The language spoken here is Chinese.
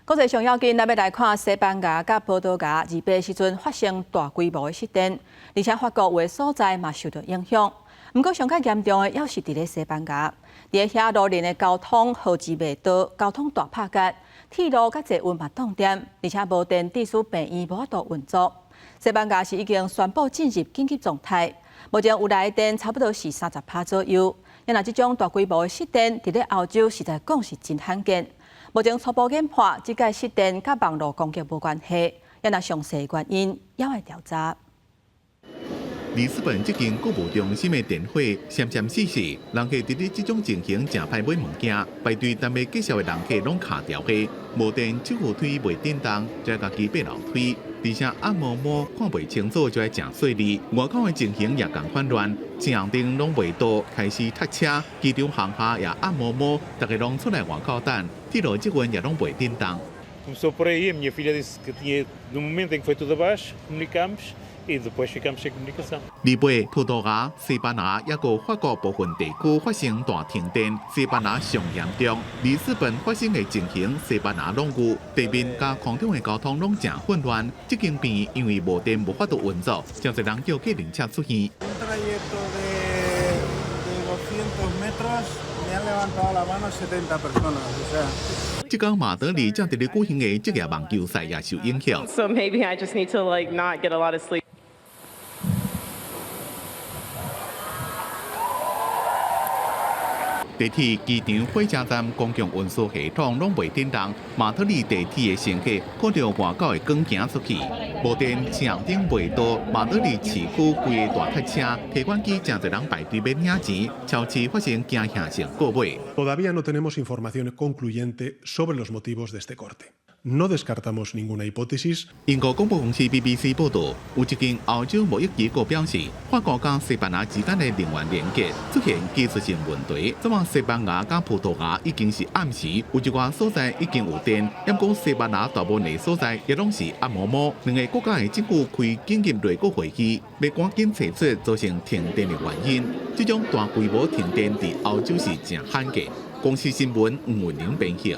国际上要紧，咱要来看西班牙甲葡萄牙二八时阵发生大规模的失电，而且法国有的所在嘛受到影响。不过上较严重的要是伫咧西班牙，伫遐路连的交通号志未到，交通大拍夹，铁路甲捷运嘛断电，而且无电，致使病院无法度运作。西班牙是已经宣布进入紧急状态，目前有来电差不多是30%左右。因若这种大规模的失电，伫咧欧洲实在讲是真罕见。目前初步研判，这个失电甲网络攻击无关系，因若详细原因还要调查。里斯本这间购物中心的电火闪闪死死，人客伫咧这种情形正歹买物件，排队等要介绍的人客拢卡掉火，无电手扶梯袂振动，才家己爬楼梯。而且暗摸摸看袂清楚，就爱正细腻。外口的情形也共混乱，正灯拢未到，开始塞车，机场航廈也暗摸摸，大家拢出来外口等，铁路职员也拢袂振动。Começou por aí, a minha filha disse que tinha, no momento em que foi tudo abaixo, comunicamos e depois ficamos sem comunicação. 里贝、葡萄牙、西班牙也个法国部分地区发生大停电，西班牙上严重。里斯本发生的情形，西班牙拢有，地面加空中的交通拢正混乱。这间病因为无电无法度运作，真侪人叫计程车出现。这间马德里正伫咧举行的职业网球赛也受影响。So maybe I just need to not get a lot of sleep. 地铁、机场、火车站、公共运输系统拢袂振动，马德里地铁的乘客看到外口的光行出去，无电正灯未到，马德里市区规个大塞车，提款机正侪人排队要领钱，超市发生惊吓性购买。Todavía no tenemos información concluyente sobre los motivos de este corte. No descartamos ninguna hipótesis. 英国广播公司 BBC 报道，有一间欧洲贸易机构表示，法国甲西班牙之间的能源连接出现技术性问题。昨晚西班牙甲葡萄牙已经是暗时，有一寡所在已经有电，不过西班牙大部分的所在也拢是暗摸摸。两个国家的政府开紧急内阁会议，要赶紧找出造成停电的原因。这种大规模停电在欧洲是正罕见。公司新闻黄文玲编写。